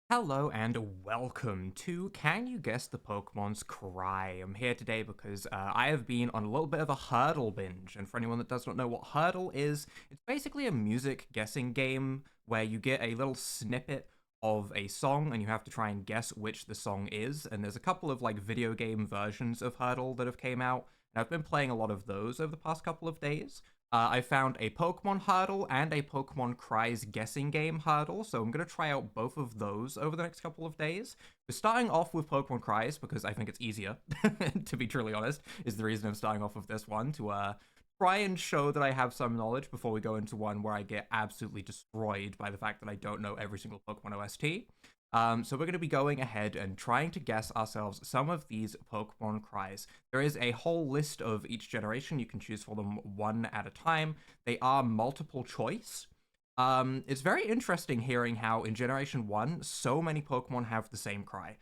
Hello and welcome to Can You Guess the Pokemon's Cry? I'm here today because I have been on a little bit of a hurdle binge, and for anyone that does not know what hurdle is, it's basically a music guessing game where you get a little snippet of a song and you have to try and guess which the song is, and there's a couple of like video game versions of hurdle that have came out, and I've been playing a lot of those over the past couple of days. I found a Pokemon Hurdle and a Pokemon Cries guessing game hurdle, so I'm going to try out both of those over the next couple of days. We're starting off with Pokemon Cries because I think it's easier, to be truly honest, is the reason I'm starting off with this one, to try and show that I have some knowledge before we go into one where I get absolutely destroyed by the fact that I don't know every single Pokemon OST. So we're going to be going ahead and trying to guess ourselves some of these Pokemon cries. There is a whole list of each generation. You can choose for them one at a time. They are multiple choice. It's very interesting hearing how in Generation 1, so many Pokemon have the same cry.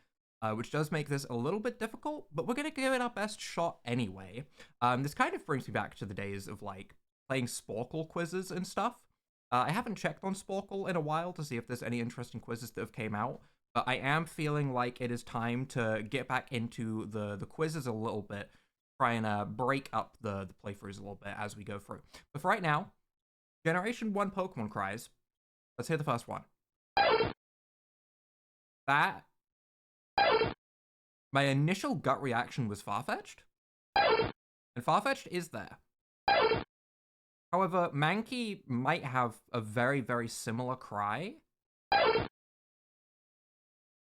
Which does make this a little bit difficult, but we're going to give it our best shot anyway. This kind of brings me back to the days of, like, playing Sporkle quizzes and stuff. I haven't checked on Sporkle in a while to see if there's any interesting quizzes that have came out, but I am feeling like it is time to get back into the quizzes a little bit, try and break up the playthroughs a little bit as we go through. But for right now, Generation 1 Pokemon cries. Let's hear the first one. That... My initial gut reaction was Farfetch'd, and Farfetch'd is there. However, Mankey might have a very, very similar cry.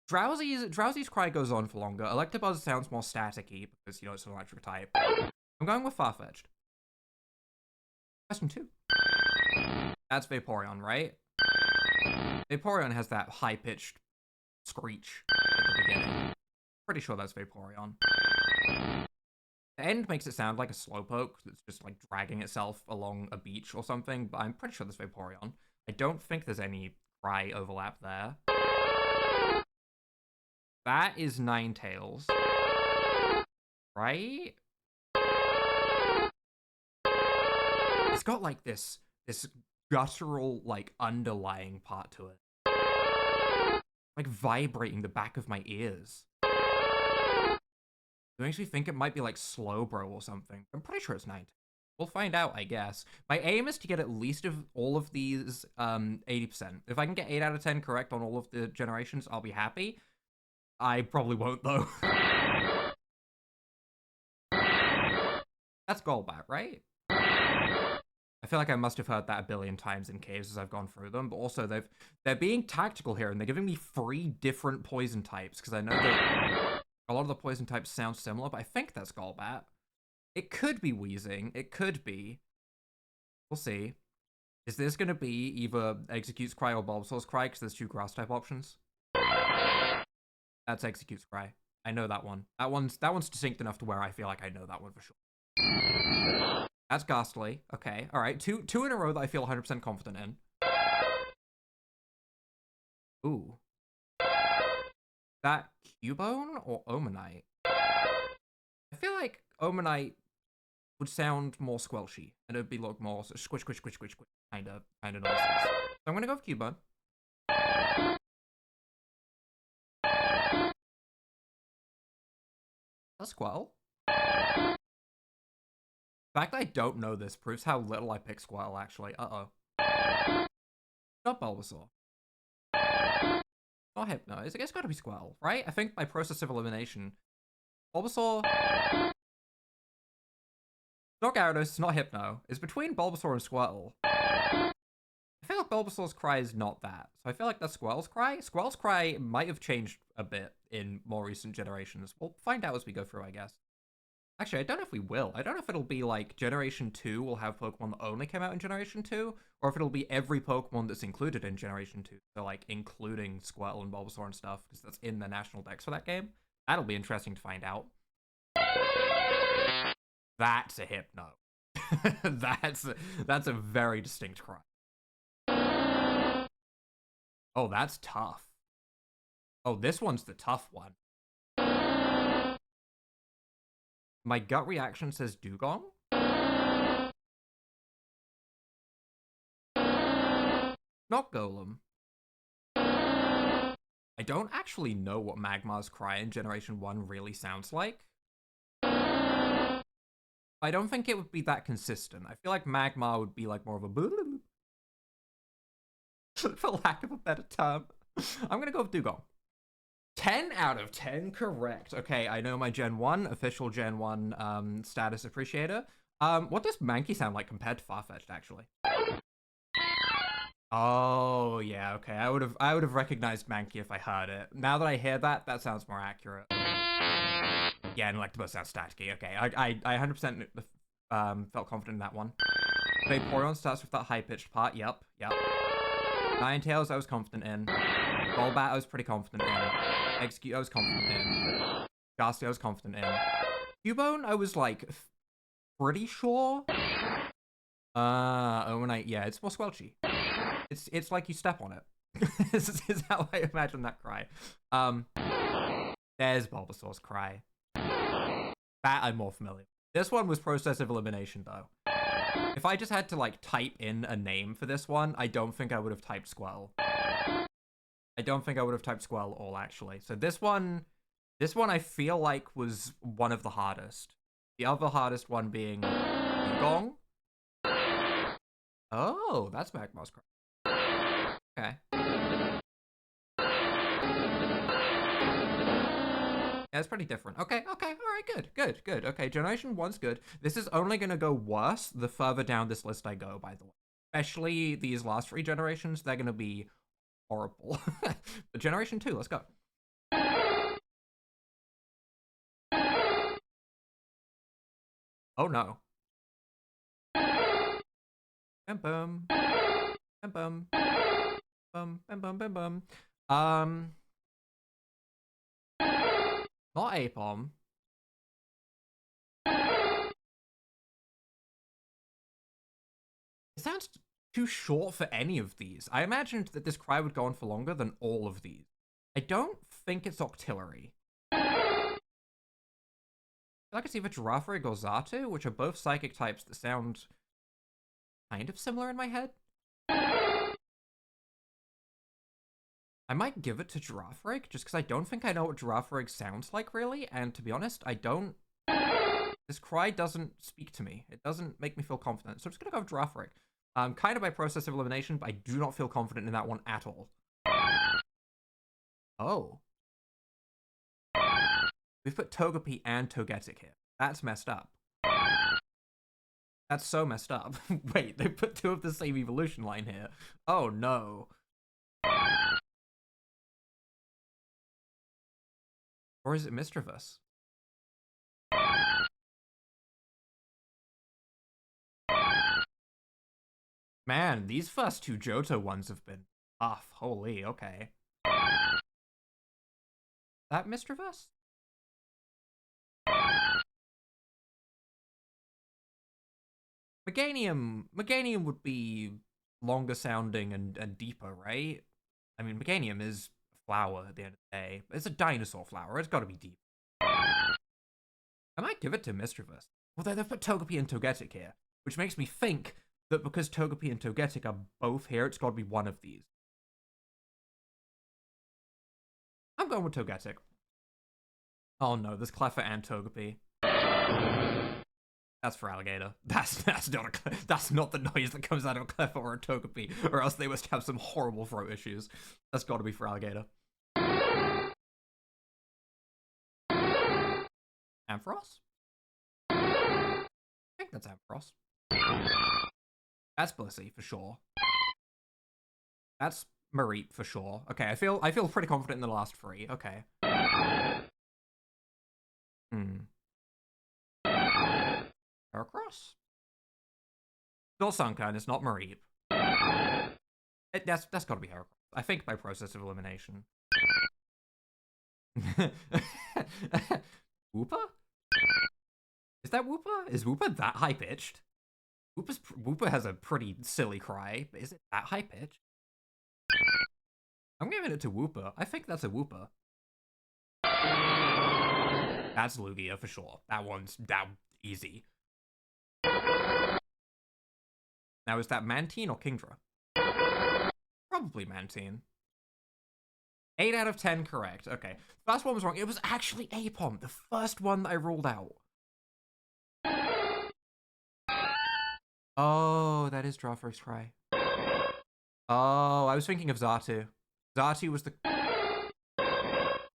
Drowsy's cry goes on for longer. Electabuzz sounds more staticky because, you know, it's an electric type. I'm going with Farfetch'd. Question 2. That's Vaporeon, right? Vaporeon has that high-pitched screech at the beginning. Pretty sure that's Vaporeon. The end makes it sound like a Slowpoke that's just like dragging itself along a beach or something, but I'm pretty sure that's Vaporeon. I don't think there's any cry overlap there. That is Ninetales. Right? It's got like this guttural, like, underlying part to it. Like vibrating the back of my ears. It makes me think it might be like Slowbro or something. I'm pretty sure it's 9. We'll find out, I guess. My aim is to get at least of all of these 80%. If I can get 8 out of 10 correct on all of the generations, I'll be happy. I probably won't, though. That's Golbat, right? I feel like I must have heard that a billion times in caves as I've gone through them, but also they're being tactical here, and they're giving me 3 different poison types, because I know that a lot of the poison types sound similar, but I think that's Golbat. It could be Wheezing. It could be. We'll see. Is this going to be either Execute's Cry or Bulbasaur's Cry, because there's 2 grass-type options? That's Execute's Cry. I know that one. That one's distinct enough to where I feel like I know that one for sure. That's Ghastly. Okay, alright. Two in a row that I feel 100% confident in. Ooh. That Cubone or Omanite? I feel like Omanite would sound more squelchy, and it'd be like more squish, squish, squish, squish, squish, kind of noises. So I'm gonna go with Cubone. That's Squirtle. The fact that I don't know this proves how little I pick Squirtle, actually. Uh-oh. Not Bulbasaur. Not Hypno. It's gotta be Squirtle, right? I think by process of elimination, Bulbasaur... Not Gyarados, it's not Hypno. It's between Bulbasaur and Squirtle. I feel like Bulbasaur's cry is not that. So I feel like that's Squirtle's cry. Squirtle's cry might have changed a bit in more recent generations. We'll find out as we go through, I guess. Actually, I don't know if we will. I don't know if it'll be like Generation 2 will have Pokemon that only came out in Generation 2, or if it'll be every Pokemon that's included in Generation 2. So, like, including Squirtle and Bulbasaur and stuff, because that's in the national dex for that game. That'll be interesting to find out. That's a Hypno. That's a very distinct cry. Oh, that's tough. Oh, this one's the tough one. My gut reaction says Dugong. Not Golem. I don't actually know what Magmar's cry in Generation 1 really sounds like. I don't think it would be that consistent. I feel like Magmar would be like more of a for lack of a better term. I'm gonna go with Dugong. 10 out of 10 correct. Okay, I know my Gen 1, official Gen 1 status appreciator. What does Mankey sound like compared to Farfetch'd, actually? Oh, yeah, okay. I would have recognized Mankey if I heard it. Now that I hear that, that sounds more accurate. Yeah, and Electabuzz sounds staticky. Okay, I 100% felt confident in that one. Vaporeon starts with that high-pitched part. Yep. Ninetales I was confident in. Golbat I was pretty confident in. Execute I was confident in. Ghastly I was confident in. Cubone I was like pretty sure. Omanite, yeah, it's more squelchy. It's like you step on it. This is how I imagine that cry. There's Bulbasaur's cry. That I'm more familiar. This one was process of elimination though. If I just had to like type in a name for this one, I don't think I would have typed Squell. I don't think I would have typed Squell at all, actually. So this one I feel like was one of the hardest. The other hardest one being Dugong. Oh, that's Magmar's cry. Okay. Yeah, it's pretty different. Okay, all right, good. Okay, Generation 1's good. This is only going to go worse the further down this list I go, by the way. Especially these last 3 generations, they're going to be horrible. But Generation 2, let's go. Oh no. Bum bum. Bum bum. Bum bum bum bum bum. Not Apom. It sounds too short for any of these. I imagined that this cry would go on for longer than all of these. I don't think it's Octillery. I feel like it's either Girafarig or Xatu, which are both psychic types that sound kind of similar in my head. I might give it to Girafarig, just because I don't think I know what Girafarig sounds like, really, and to be honest, I don't... This cry doesn't speak to me. It doesn't make me feel confident, so I'm just gonna go with Girafarig. Kind of by process of elimination, but I do not feel confident in that one at all. Oh. We've put Togepi and Togetic here. That's messed up. That's so messed up. Wait, they put 2 of the same evolution line here. Oh no. Or is it Mischievous? Man, these first 2 Johto ones have been tough. Holy, okay. That Mischievous? Meganium would be longer sounding and deeper, right? I mean, Meganium is a flower at the end of the day. It's a dinosaur flower. It's got to be deep. I might give it to Mischievous. Although they've put Togepi and Togetic here, which makes me think that because Togepi and Togetic are both here, it's got to be one of these. I'm going with Togetic. Oh no, there's Cleffa and Togepi. That's for Alligator. That's not the noise that comes out of a Cleffa or a Togepi, or else they must have some horrible throat issues. That's got to be for Alligator. Ampharos? I think that's Ampharos. That's Blissey for sure. That's Mareep for sure. Okay, I feel pretty confident in the last 3. Okay. Heracross? Still Sunken, it's not Mareep. That's got to be Heracross. I think by process of elimination. Wooper? Is that Wooper? Is Wooper that high pitched? Wooper has a pretty silly cry, but is it that high pitched? I'm giving it to Wooper. I think that's a Wooper. That's Lugia for sure. That one's down easy. Now, is that Mantine or Kingdra? Probably Mantine. 8 out of 10 correct. Okay. First one was wrong. It was actually Apom, the first one that I ruled out. Oh, that is Draftworks Cry. Oh, I was thinking of Xatu. Xatu was the...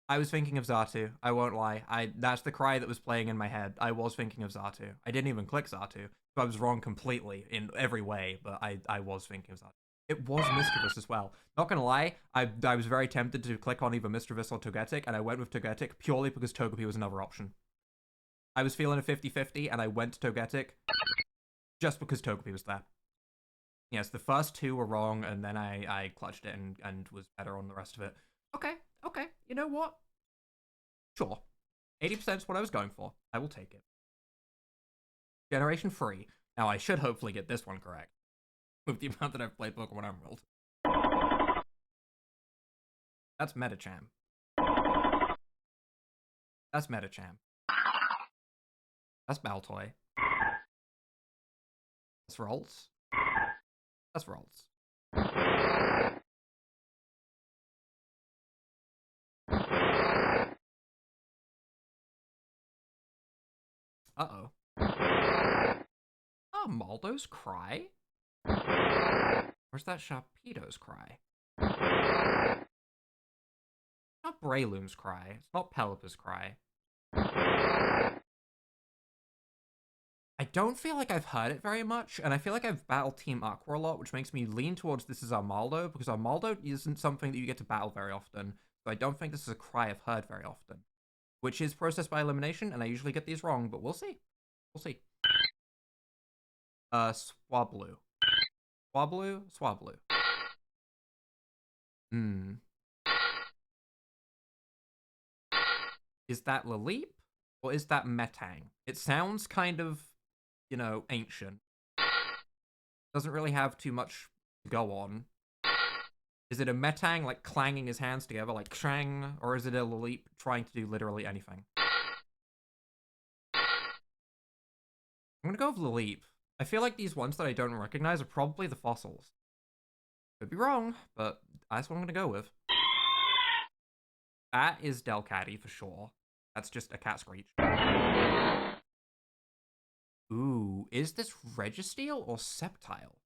I was thinking of Xatu. I won't lie. That's the cry that was playing in my head. I was thinking of Xatu. I didn't even click Xatu, so I was wrong completely in every way, but I was thinking of Xatu. It was Mischievous as well. Not gonna lie, I was very tempted to click on either Mischievous or Togetic, and I went with Togetic purely because Togepi was another option. I was feeling a 50-50, and I went to Togetic just because Togepi was there. Yes, the first two were wrong, and then I clutched it and was better on the rest of it. Okay, okay. You know what? Sure. 80% is what I was going for. I will take it. Generation 3. Now, I should hopefully get this one correct, with the amount that I've played Pokemon Emerald. That's Medicham. That's Medicham. That's Baltoy. That's Ralts. That's Ralts. Uh-oh. Oh, Maldo's Cry? Where's that Sharpedo's Cry? It's not Breloom's Cry. It's not Pelipper's Cry. I don't feel like I've heard it very much, and I feel like I've battled Team Aqua a lot, which makes me lean towards this is Armaldo, because Armaldo isn't something that you get to battle very often, so I don't think this is a cry I've heard very often. Which is processed by elimination, and I usually get these wrong, but we'll see. We'll see. Swablu. Swablu? Swablu. Is that Laleep, or is that Metang? It sounds kind of, you know, ancient. Doesn't really have too much to go on. Is it a Metang, like, clanging his hands together, like, Krang, or is it a Laleep trying to do literally anything? I'm gonna go with Laleep. I feel like these ones that I don't recognize are probably the fossils. Could be wrong, but that's what I'm gonna go with. That is Delcatty for sure. That's just a cat screech. Ooh, is this Registeel or Sceptile?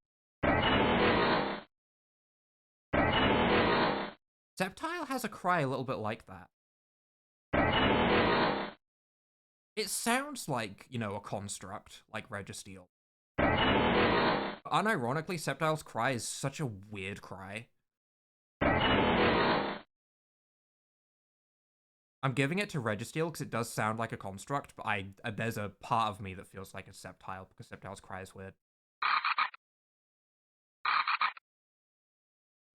Sceptile has a cry a little bit like that. It sounds like, you know, a construct, like Registeel. Unironically, Sceptile's cry is such a weird cry. I'm giving it to Registeel because it does sound like a construct, but there's a part of me that feels like a Sceptile because Sceptile's cry is weird.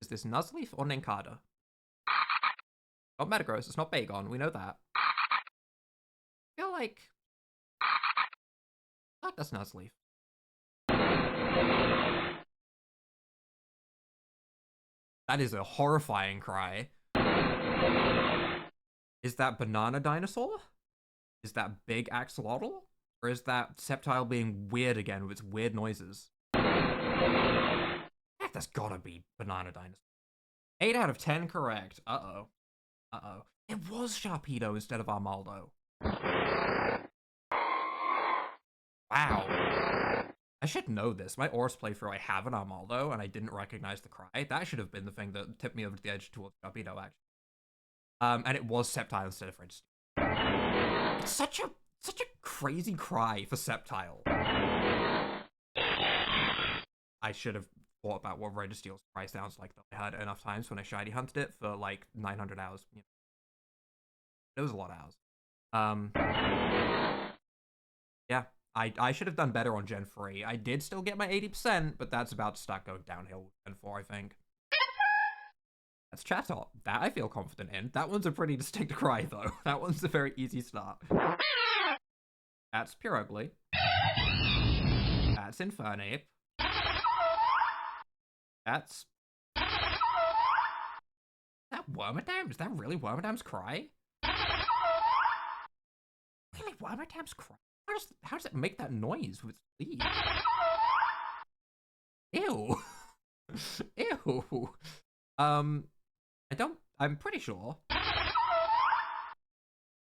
Is this Nuzleaf or Nincada? Not Metagross, it's not Bagon, we know that. I feel like that's Nuzleaf. That is a horrifying cry. Is that Banana Dinosaur? Is that Big Axolotl? Or is that Sceptile being weird again with its weird noises? Heck, that's gotta be Banana Dinosaur. 8 out of 10 correct. Uh-oh. Uh-oh. It was Sharpedo instead of Armaldo. Wow. I should know this. My Oris playthrough, I have an Armaldo, and I didn't recognize the cry. That should have been the thing that tipped me over to the edge towards Sharpedo, actually. And it was Sceptile instead of Registeel. It's such a crazy cry for Sceptile. I should have thought about what Registeel's cry sounds like, though. I heard it enough times when I shiny hunted it for like 900 hours. You know. It was a lot of hours. Yeah, I should have done better on Gen 3. I did still get my 80%, but that's about to start going downhill with Gen 4, I think. That's Chatot. That I feel confident in. That one's a pretty distinct cry, though. That one's a very easy start. That's Purugly. That's Infernape. That's... Is that Wormadam? Is that really Wormadam's cry? Really, Wormadam's cry? How does it make that noise with leaves? Ew. Ew. I I'm pretty sure.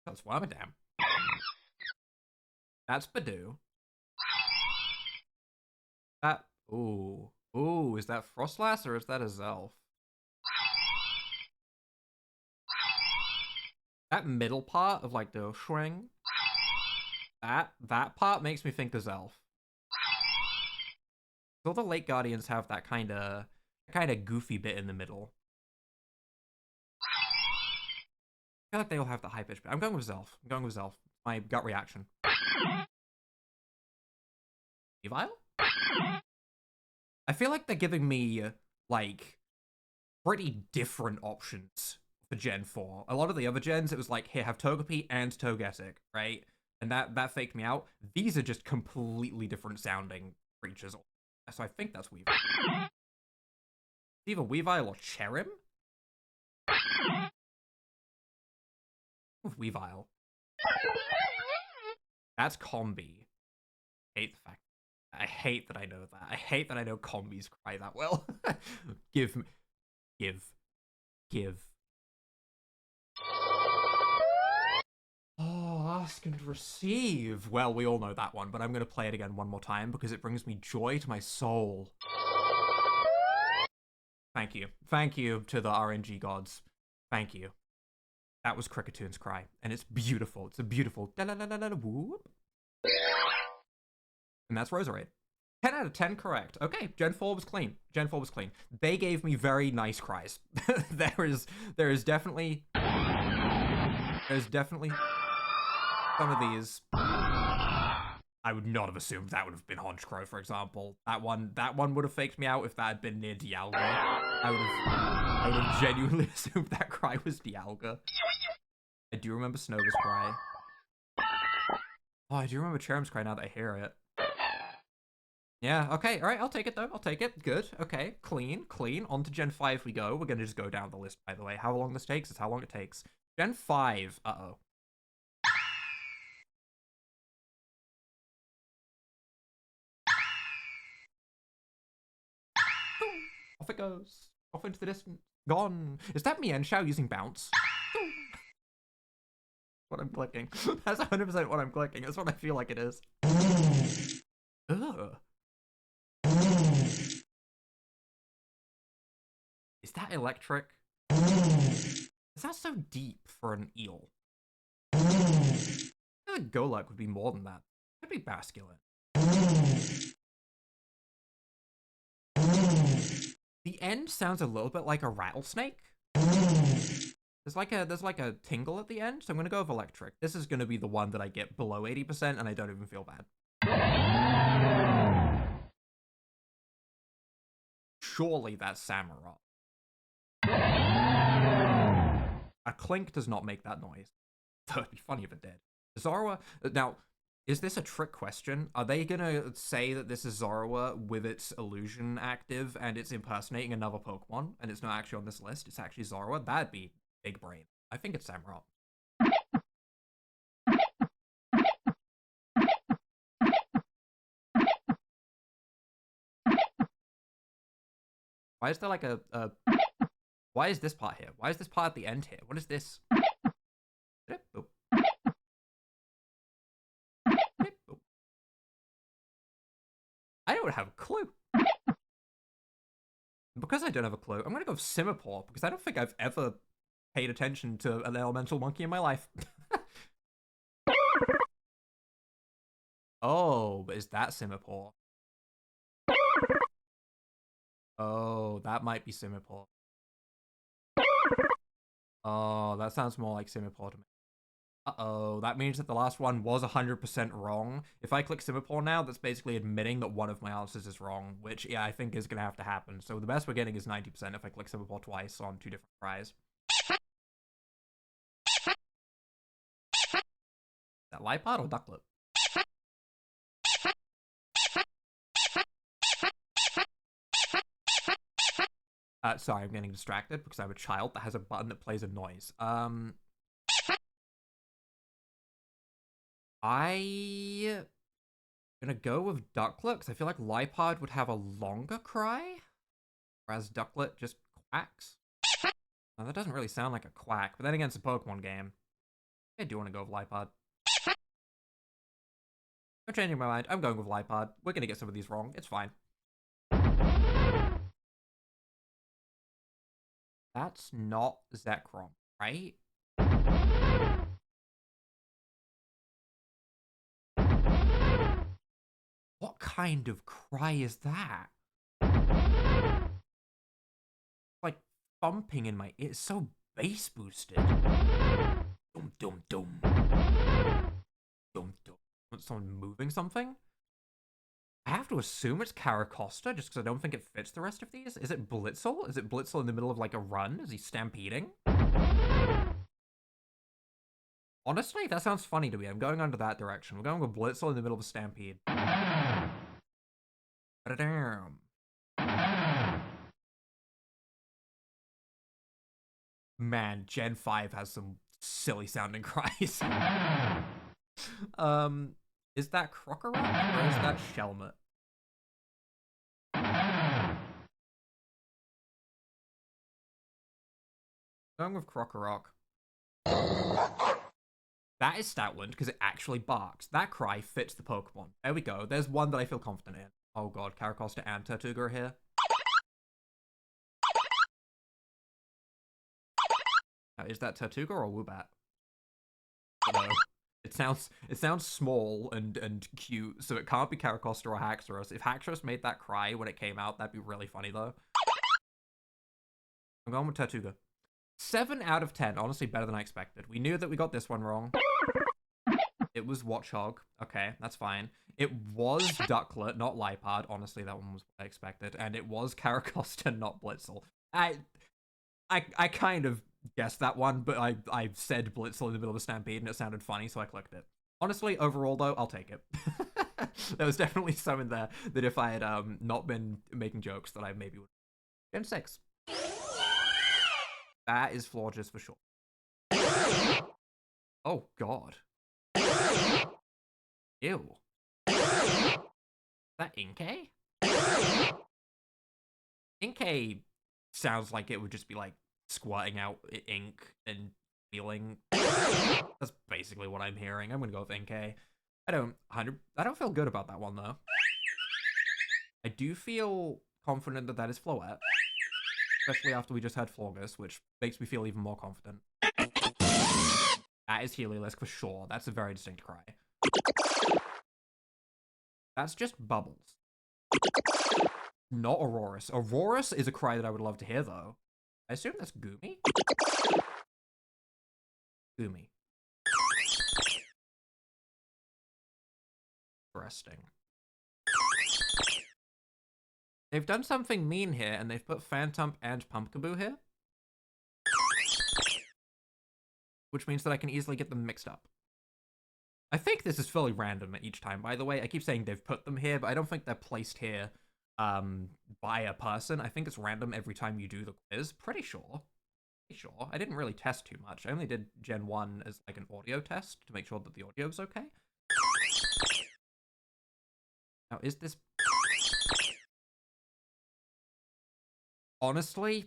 That's Wormadam. That's Badoo. That... Ooh. Ooh, is that Frostlass or is that a Zelf? That middle part of, like, the shwing, that part makes me think the Zelf. All the late Guardians have that kind of goofy bit in the middle. I feel like they all have the high pitch bit. I'm going with Zelf. I'm going with Zelf. My gut reaction. Evile? I feel like they're giving me, like, pretty different options for Gen 4. A lot of the other gens, it was like, here, have Togepi and Togetic, right? And that faked me out. These are just completely different sounding creatures. So I think that's Weavile. It's either Weavile or Cherim? With Weavile. That's Combi. I hate that I know that. I hate that I know combis cry that well. Give. Oh, ask and receive. Well, we all know that one, but I'm going to play it again one more time because it brings me joy to my soul. Thank you. Thank you to the RNG gods. Thank you. That was Crickettoon's cry, and it's beautiful. It's a beautiful whoop. And that's Roserade. 10 out of 10 correct. Okay, Gen 4 was clean. Gen 4 was clean. They gave me very nice cries. there is definitely some of these. I would not have assumed that would have been Honchkrow, for example. That one would have faked me out if that had been near Dialga. I would have genuinely assumed that cry was Dialga. I do remember Snova's cry. Oh, I do remember Cherim's cry now that I hear it. Yeah, okay, alright, I'll take it though. I'll take it. Good, okay, clean. On to Gen 5 we go. We're gonna just go down the list, by the way. How long this takes is how long it takes. Gen 5, uh-oh. Off it goes. Off into the distance. Gone. Is that Mienshao using bounce? What I'm clicking. That's 100% what I'm clicking. That's what I feel like it is. Ugh. Is that electric? Is that so deep for an eel? I feel like Golurk would be more than that. It could be Basculin. The end sounds a little bit like a rattlesnake. There's like a tingle at the end, so I'm gonna go with electric. This is gonna be the one that I get below 80%, and I don't even feel bad. Surely that's Samurott. A clink does not make that noise. It'd be funny if it did. Zorua. Now, is this a trick question? Are they gonna say that this is Zorua with its illusion active and it's impersonating another Pokemon and it's not actually on this list? It's actually Zorua? That'd be big brain. I think it's Samurott. Why is there like why is this part here? Why is this part at the end here? What is this? I don't have a clue. Because I don't have a clue, I'm gonna go with Simipour because I don't think I've ever paid attention to an elemental monkey in my life. Oh, but is that Simipour? Oh, that might be Simipour. Oh, that sounds more like Simipour to me. Uh-oh, that means that the last one was 100% wrong. If I click Simipour now, that's basically admitting that one of my answers is wrong, which, yeah, I think is going to have to happen. So the best we're getting is 90% if I click Simipour twice on 2 different tries. Is that Liepard or Ducklip? Sorry, I'm getting distracted because I have a child that has a button that plays a noise. I'm gonna go with Ducklip because I feel like Liepard would have a longer cry, whereas Ducklip just quacks. Well, that doesn't really sound like a quack, but then again, it's a Pokemon game. I do want to go with Lipod. I'm changing my mind. I'm going with Lipod. We're gonna get some of these wrong. It's fine. That's not Zekrom, right? What kind of cry is that? Like thumping in my ear. It's so bass boosted. Dum dum dum. Dum dum. Someone moving something? I have to assume it's Caracosta just because I don't think it fits the rest of these. Is it Blitzel? Is it Blitzel in the middle of like a run? Is he stampeding? Honestly, that sounds funny to me. I'm going under that direction. We're going with Blitzel in the middle of a stampede. Damn. Man, Gen 5 has some silly sounding cries. Is that Crocorock or is that Shelmet? Going with Crocorock. That is Stoutland because it actually barks. That cry fits the Pokemon. There we go. There's one that I feel confident in. Oh god, Caracosta and Tirtouga are here. Now, is that Tirtouga or Woobat? No. It sounds small and cute, so it can't be Caracosta or Haxorus. If Haxorus made that cry when it came out, that'd be really funny though. I'm going with Tirtouga. 7 out of 10. Honestly, better than I expected. We knew that we got this one wrong. It was Watchog. Okay, that's fine. It was Ducklet, not Lipard. Honestly, that one was what I expected. And it was Caracosta, not Blitzel. I kind of guessed that one, but I said Blitzel in the middle of a stampede and it sounded funny, so I clicked it. Honestly, overall though, I'll take it. There was definitely some in there that if I had not been making jokes that I maybe would. Gen 6. That is Florges for sure. Oh god. Ew. Is that Inkay? Inkay sounds like it would just be like squirting out ink and feeling. That's basically what I'm hearing. I'm gonna go with Inkay. I don't feel good about that one though. I do feel confident that that is Floette, especially after we just had Florges, which makes me feel even more confident. That is Heliolisk for sure. That's a very distinct cry. That's just Bubbles. Not Aurorus. Aurorus is a cry that I would love to hear, though. I assume that's Goomy? Goomy. Interesting. They've done something mean here, and they've put Phantump and Pumpkaboo here. Which means that I can easily get them mixed up. I think this is fully random each time, by the way. I keep saying they've put them here, but I don't think they're placed here by a person. I think it's random every time you do the quiz. Pretty sure. I didn't really test too much. I only did Gen 1 as like an audio test to make sure that the audio was okay. Now, is this... Honestly,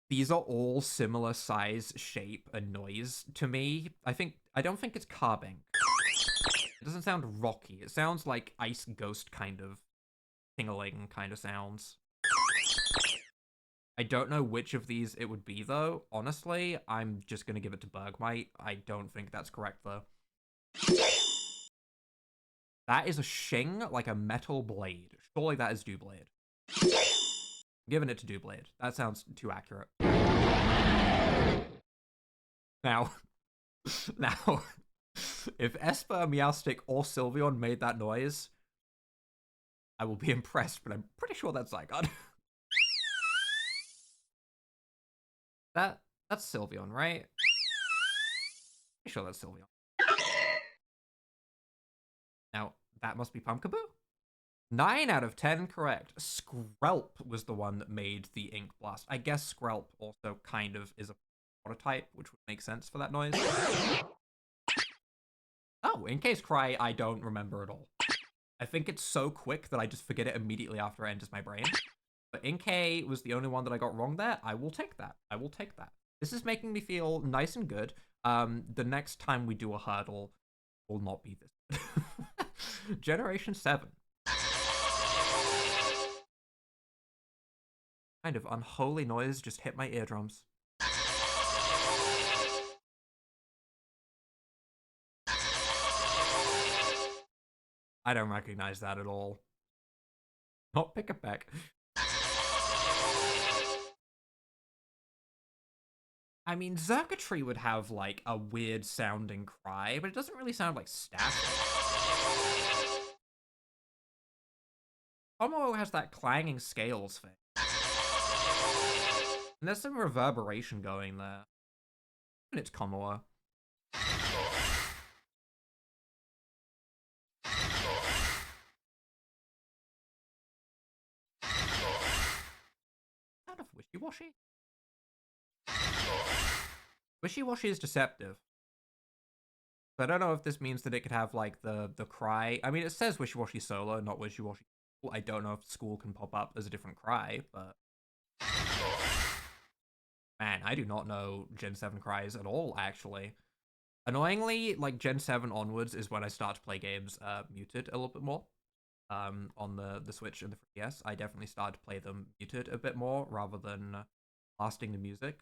these are all similar size, shape, and noise to me. I don't think it's Carbink. It doesn't sound rocky. It sounds like Ice Ghost kind of tingling kind of sounds. I don't know which of these it would be, though. Honestly, I'm just going to give it to Bergmite. I don't think that's correct, though. That is a Shing, like a metal blade. Surely that is Doublade. I'm giving it to Doublade. That sounds too accurate. Now, if Esper, Meowstic, or Sylveon made that noise, I will be impressed, but I'm pretty sure that's Zygarde. That's Sylveon, right? Pretty sure that's Sylveon. Now, that must be Pumpkaboo? 9 out of 10 correct. Skrelp was the one that made the Ink Blast. I guess Skrelp also kind of is a prototype, which would make sense for that noise. Oh, Inkay's cry, I don't remember at all. I think it's so quick that I just forget it immediately after it enters my brain. But Inkay was the only one that I got wrong there. I will take that. I will take that. This is making me feel nice and good. The next time we do a hurdle will not be this good. Generation 7. Kind of unholy noise just hit my eardrums. I don't recognize that at all. Not pick it back. I mean, Circuitry would have, like, a weird sounding cry, but it doesn't really sound like static. Tomo has that clanging scales thing. And there's some reverberation going there. And it's Komoa. Kind of wishy-washy. Wishy-washy is deceptive. So I don't know if this means that it could have, like, the cry. I mean, it says wishy-washy solo, not wishy-washy. I don't know if school can pop up as a different cry, but... Man, I do not know Gen 7 cries at all, actually. Annoyingly, like, Gen 7 onwards is when I start to play games muted a little bit more. On the Switch and the 3DS, I definitely started to play them muted a bit more, rather than blasting the music.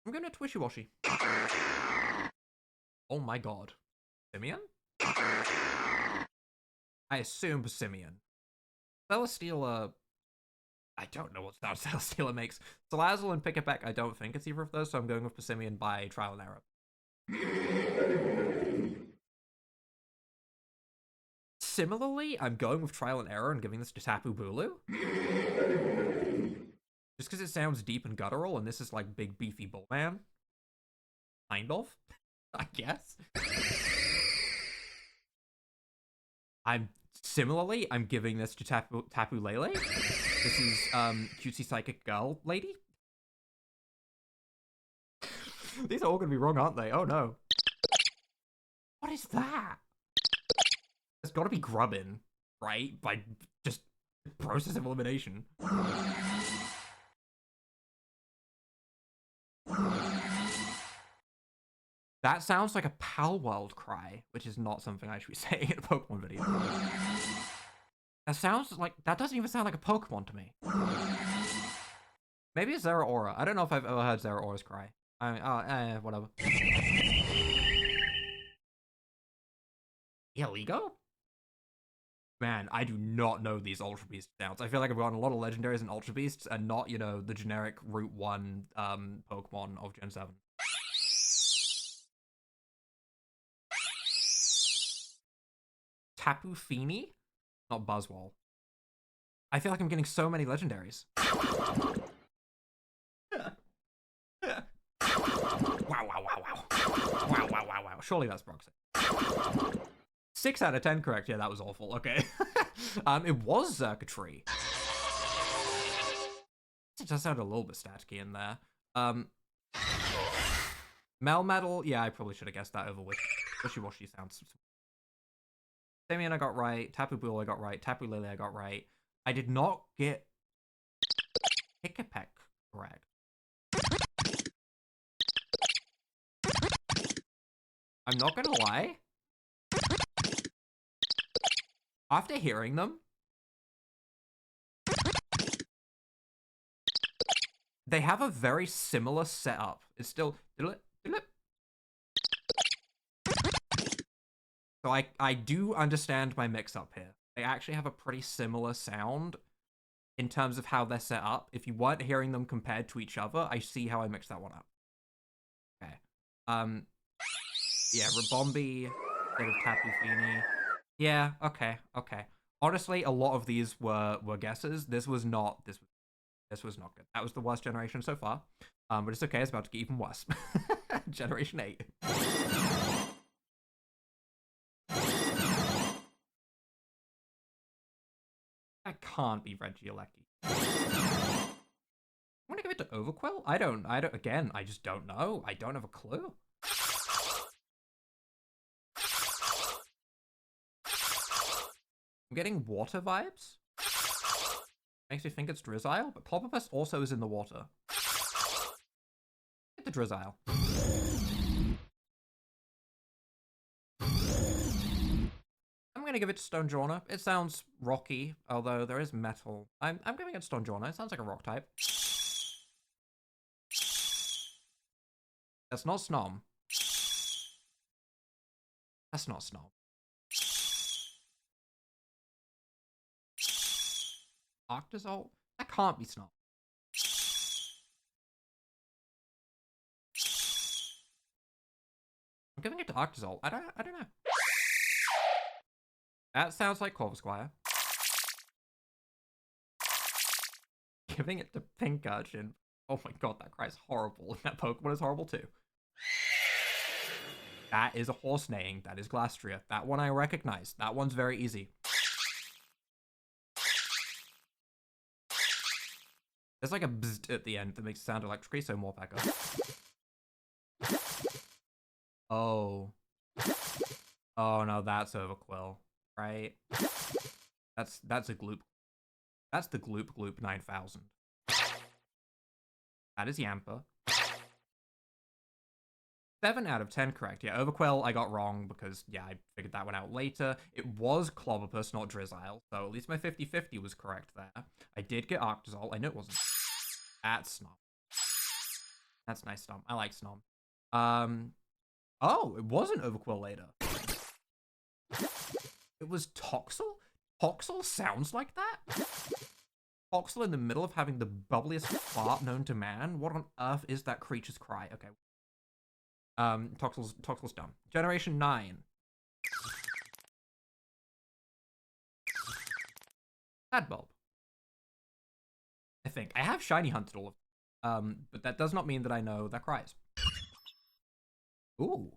I'm going to wishy-washy. Oh my god. Simeon? I assume Simeon. Celesteela... I don't know what sound Celesteela makes. Salazzle and Pick It Back, I don't think it's either of those, so I'm going with Persimmon by trial and error. Similarly, I'm going with trial and error and giving this to Tapu Bulu. Just because it sounds deep and guttural, and this is like big beefy bullman. Kind of, I guess. I'm giving this to Tapu Lele. This is cutesy psychic girl lady. These are all gonna be wrong, aren't they? Oh no. What is that? It's gotta be Grubbin, right? By just process of elimination. That sounds like a Pal World cry, which is not something I should be saying in a Pokemon video. That sounds like... That doesn't even sound like a Pokemon to me. Maybe it's Zeraora. I don't know if I've ever heard Zeraora's cry. I mean, whatever. Illegal? Man, I do not know these Ultra Beast sounds. I feel like I've gotten a lot of Legendaries and Ultra Beasts, and not, you know, the generic Route 1 Pokemon of Gen 7. Tapu Fini? Not Buzzwole. I feel like I'm getting so many Legendaries. Wow. Surely that's Broxy. 6 out of 10 correct. Yeah, that was awful. Okay. It was Circuitry. It does sound a little bit staticky in there. Melmetal, yeah, I probably should have guessed that over Wishy-Washy sounds. Simeon I got right, Tapu Bulu I got right, Tapu Lele I got right. I did not get Pick-a-Peck correct. I'm not gonna lie. After hearing them, they have a very similar setup. It's still... So I do understand my mix-up here. They actually have a pretty similar sound in terms of how they're set up. If you weren't hearing them compared to each other, I see how I mixed that one up. Okay. Yeah, Rabombi instead of Tapu Fini. Yeah, okay. Honestly, a lot of these were guesses. This was not good. That was the worst generation so far. But it's okay, it's about to get even worse. Generation 8. That can't be Regieleki. I'm gonna give it to Overquill? I don't, again, I just don't know. I don't have a clue. I'm getting water vibes. Makes me think it's Drizzile, but Clobberpus also is in the water. Get the Drizzile. I'm gonna give it to Stonjourner. It sounds rocky, although there is metal. I'm giving it Stonjourner. It sounds like a rock type. That's not Snom. That's not Snom. Octazole? That can't be Snom. I'm giving it to Octazole. I don't know. That sounds like Corvisquire. Giving it to Pink Urchin. Oh my god, that cries horrible. That Pokemon is horrible too. That is a horse neighing. That is Glastria. That one I recognize. That one's very easy. There's like a bzzzt at the end that makes it sound electric, so more Pekka. Oh. Oh no, that's Overquill, right? That's a Gloop. That's the Gloop 9000. That is Yampa. 7 out of 10 correct. Yeah, Overquill I got wrong because, yeah, I figured that one out later. It was Clobberpus, not Drizzile, so at least my 50-50 was correct there. I did get Octazole. I know it wasn't. That's Snom. That's nice Snom. I like Snom. Oh, it wasn't Overquill later. It was Toxel? Toxel sounds like that? Toxel in the middle of having the bubbliest fart known to man? What on earth is that creature's cry? Okay. Toxel's done. Generation 9. Adbulb. I think. I have shiny hunted all of them. But that does not mean that I know that cries. Ooh.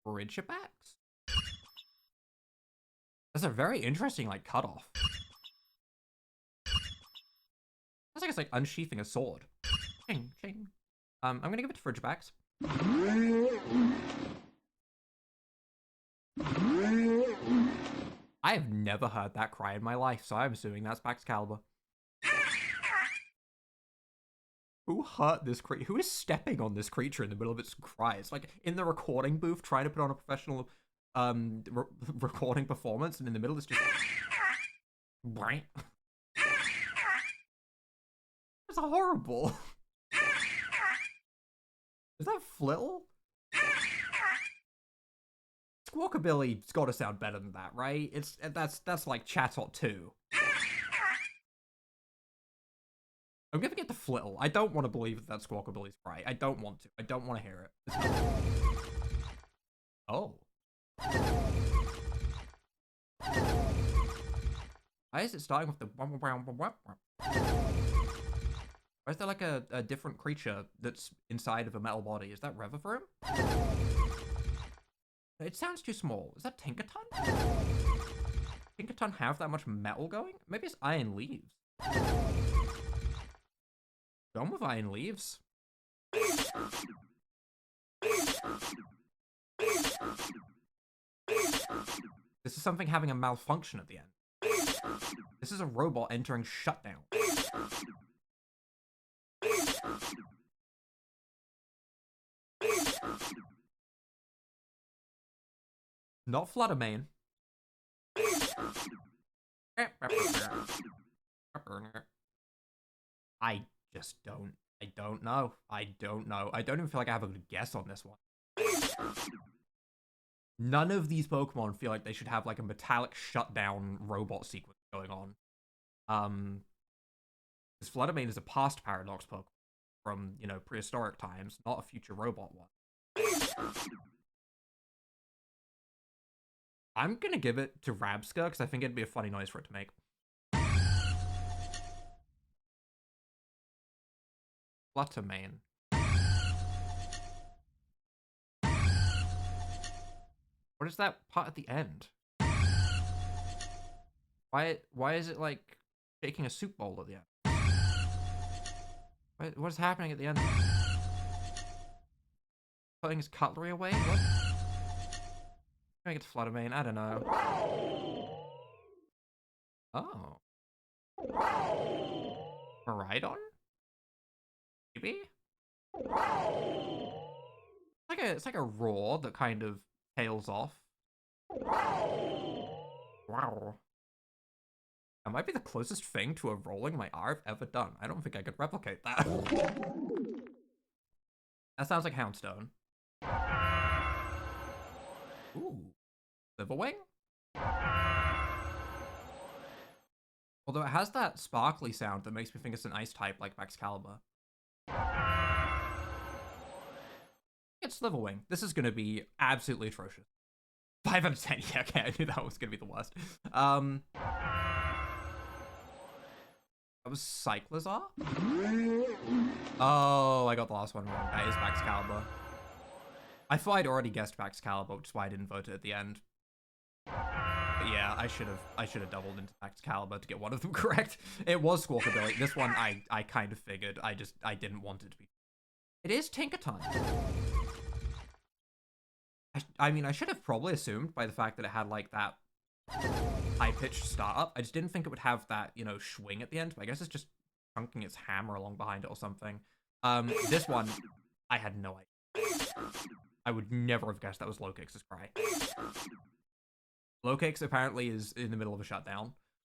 Ridgebax? That's a very interesting, like, cutoff. That's like it's like unsheathing a sword. Ching, ching. I'm gonna give it to Ridgebacks. I have never heard that cry in my life, so I'm assuming that's Baxcalibur. Who hurt this creature? Who is stepping on this creature in the middle of its cry? It's like in the recording booth trying to put on a professional recording performance, and in the middle it's just right. It's horrible. Is that Flittle? Squawkabilly's got to sound better than that, right? That's like Chatot 2. I'm giving it to Flittle. I don't want to believe that that's Squawkabilly's cry. I don't want to. I don't want to hear it. Oh. Why is it starting with the... Why is there like a different creature that's inside of a metal body? Is that Revavroom? It sounds too small. Is that Tinkaton? Tinkaton have that much metal going? Maybe it's Iron Leaves. Gone with Iron Leaves. This is something having a malfunction at the end. This is a robot entering shutdown. Not Fluttermane. I just don't. I don't know. I don't know. I don't even feel like I have a good guess on this one. None of these Pokemon feel like they should have like a metallic shutdown robot sequence going on. Because Fluttermane is a past Paradox Pokemon from, you know, prehistoric times, not a future robot one. I'm gonna give it to Rabsca because I think it'd be a funny noise for it to make. Fluttermane. What is that part at the end? Why is it like shaking a soup bowl at the end? What is happening at the end? Putting his cutlery away? What? I think it's Fluttermane. I don't know. Oh. Maridon? Maybe? It's like a roar that kind of tails off. Wow. That might be the closest thing to a rolling my R I've ever done. I don't think I could replicate that. That sounds like Houndstone. Ooh. Silverwing? Although it has that sparkly sound that makes me think it's an ice type like Excalibur. It's Silverwing. This is going to be absolutely atrocious. 5 out of 10. Yeah, okay, I knew that was going to be the worst. That was Cyclizar? Oh, I got the last one wrong. That is Excalibur. I thought I'd already guessed Excalibur, which is why I didn't vote it at the end. But yeah, I should have doubled into Excalibur to get one of them correct. It was Squawkabilly. This one I kind of figured. I didn't want it to be. It is Tinkaton. I mean, I should have probably assumed by the fact that it had like that high-pitched startup. I just didn't think it would have that, you know, swing at the end. But I guess it's just chunking its hammer along behind it or something. This one, I had no idea. I would never have guessed that was Luxxra's cry. Luxx apparently is in the middle of a shutdown.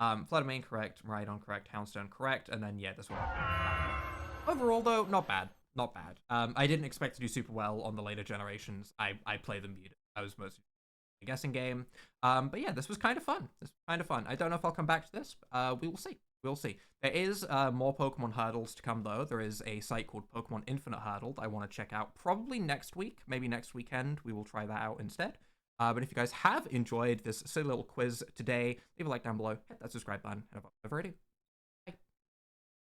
Fluttermane correct, Maridon correct, Houndstone correct, and then yeah, this one. Overall though, not bad. Not bad. I didn't expect to do super well on the later generations. I play them muted. I was mostly a guessing game. But yeah, this was kind of fun. I don't know if I'll come back to this. We will see. We'll see. There is more Pokemon hurdles to come, though. There is a site called Pokemon Infinite Hurdle that I want to check out probably next week. Maybe next weekend. We will try that out instead. But if you guys have enjoyed this silly little quiz today, leave a like down below, hit that subscribe button, and without further ado,